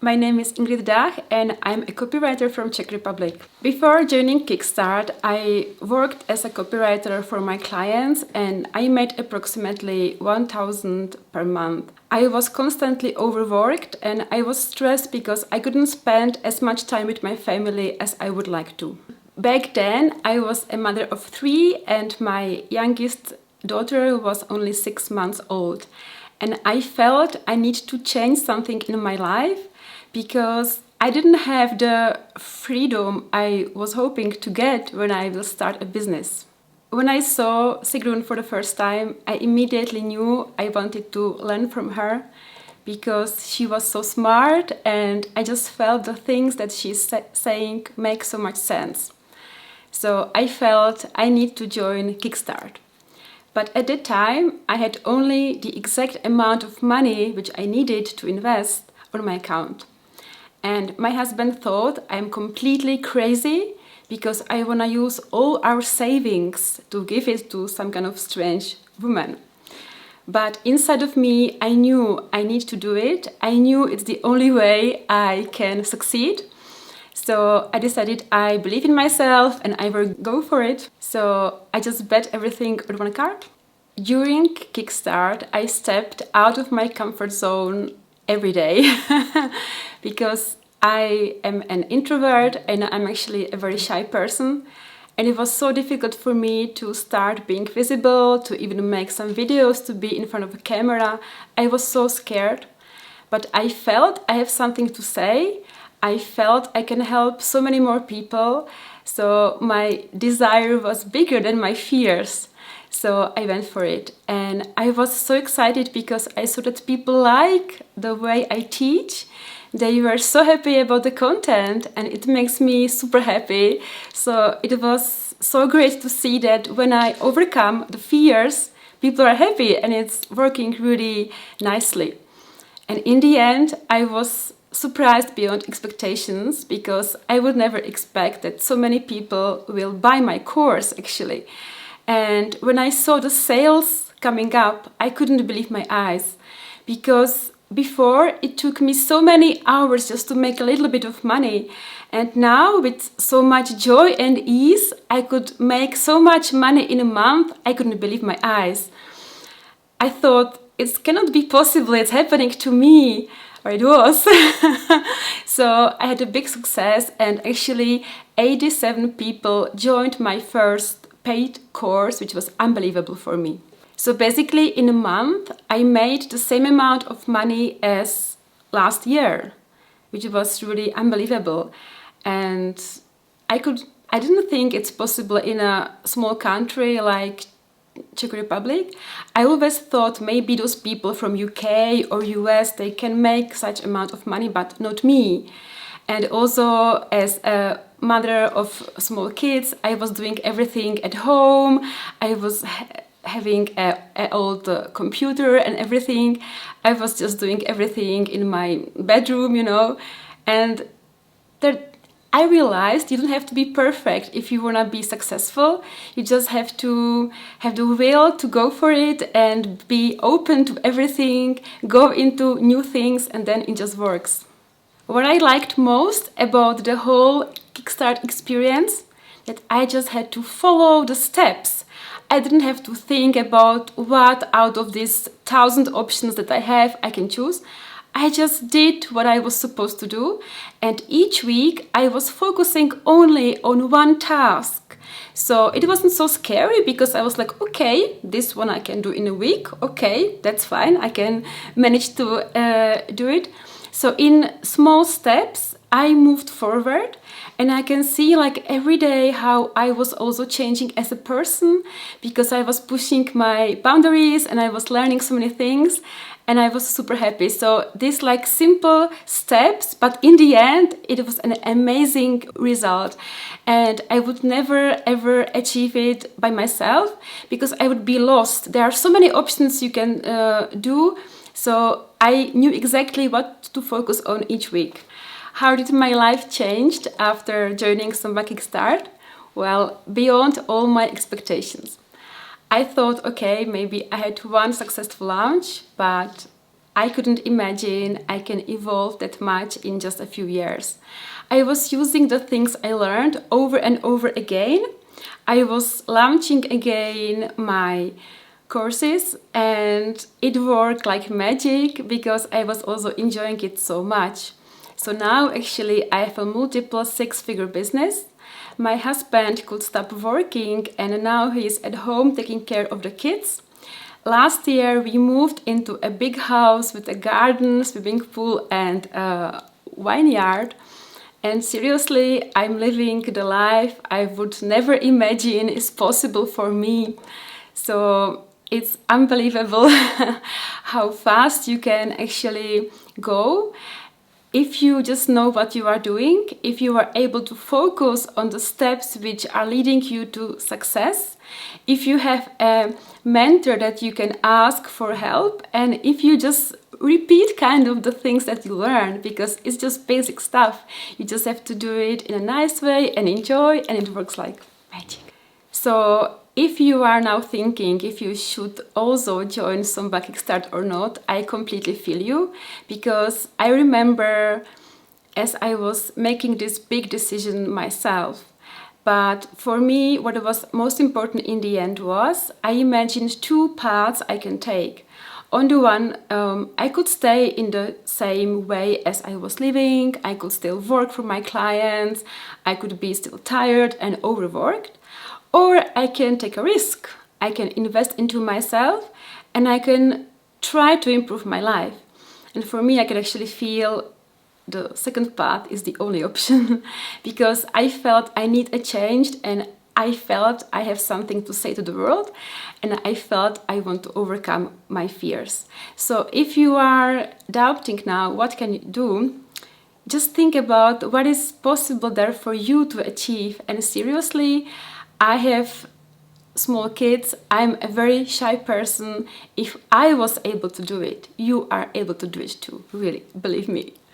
My name is Ingrid Dach and I'm a copywriter from Czech Republic. Before joining Kickstart, I worked as a copywriter for my clients and I made approximately 1,000 per month. I was constantly overworked and I was stressed because I couldn't spend as much time with my family as I would like to. Back then, I was a mother of 3 and my youngest daughter was only 6 months old. And I felt I need to change something in my life because I didn't have the freedom I was hoping to get when I will start a business. When I saw Sigrun for the first time, I immediately knew I wanted to learn from her because she was so smart and I just felt the things that she's saying make so much sense. So I felt I need to join Kickstart. But at that time, I had only the exact amount of money which I needed to invest on my account. And my husband thought I'm completely crazy because I want to use all our savings to give it to some kind of strange woman. But inside of me, I knew I need to do it. I knew it's the only way I can succeed. So I decided I believe in myself and I will go for it. So I just bet everything on one card. During Kickstart, I stepped out of my comfort zone every day because I am an introvert and I'm actually a very shy person. And it was so difficult for me to start being visible, to even make some videos, to be in front of a camera. I was so scared. But I felt I have something to say. I felt I can help so many more people, so my desire was bigger than my fears. So I went for it and I was so excited because I saw that people like the way I teach. They were so happy about the content and it makes me super happy. So it was so great to see that when I overcome the fears, people are happy and it's working really nicely. And in the end, I was surprised beyond expectations because I would never expect that so many people will buy my course actually. And when I saw the sales coming up, I couldn't believe my eyes because before it took me so many hours just to make a little bit of money. And now with so much joy and ease, I could make so much money in a month, I couldn't believe my eyes. I thought it cannot be possible, it's happening to me. Or it was. So I had a big success and actually 87 people joined my first paid course, which was unbelievable for me. So basically in a month I made the same amount of money as last year, which was really unbelievable. And I didn't think it's possible in a small country like Czech Republic. I always thought maybe those people from UK or US, they can make such amount of money, but not me. And also as a mother of small kids, I was doing everything at home. I was having an old computer and everything. I was just doing everything in my bedroom, you know. And I realized you don't have to be perfect if you want to be successful. You just have to have the will to go for it and be open to everything, go into new things, and then it just works. What I liked most about the whole Kickstart experience, that I just had to follow the steps. I didn't have to think about what out of these 1,000 options that I have I can choose. I just did what I was supposed to do, and each week I was focusing only on one task. So it wasn't so scary because I was like, okay, this one I can do in a week, okay, that's fine, I can manage to do it. So in small steps I moved forward and I can see like every day how I was also changing as a person because I was pushing my boundaries and I was learning so many things. And I was super happy. So these like simple steps, but in the end, it was an amazing result. And I would never ever achieve it by myself because I would be lost. There are so many options you can do. So I knew exactly what to focus on each week. How did my life change after joining SOMBA Kickstart? Well, beyond all my expectations. I thought, okay, maybe I had one successful launch, but I couldn't imagine I can evolve that much in just a few years. I was using the things I learned over and over again. I was launching again my courses, and it worked like magic because I was also enjoying it so much. So now actually I have a multiple six-figure business. My husband could stop working and now he is at home taking care of the kids. Last year we moved into a big house with a garden, swimming pool and a vineyard. And seriously, I'm living the life I would never imagine is possible for me. So it's unbelievable how fast you can actually go if you just know what you are doing, if you are able to focus on the steps which are leading you to success, if you have a mentor that you can ask for help, and if you just repeat kind of the things that you learn, because it's just basic stuff. You just have to do it in a nice way and enjoy, and it works like magic. So if you are now thinking if you should also join SOMBA Kickstart or not, I completely feel you, because I remember as I was making this big decision myself. But for me, what was most important in the end was I imagined two paths I can take. On the one, I could stay in the same way as I was living, I could still work for my clients, I could be still tired and overworked. Or I can take a risk, I can invest into myself and I can try to improve my life. And for me, I can actually feel the second path is the only option because I felt I need a change and I felt I have something to say to the world and I felt I want to overcome my fears. So if you are doubting now, what can you do? Just think about what is possible there for you to achieve. And seriously, I have small kids, I'm a very shy person. If I was able to do it, you are able to do it too, really, believe me.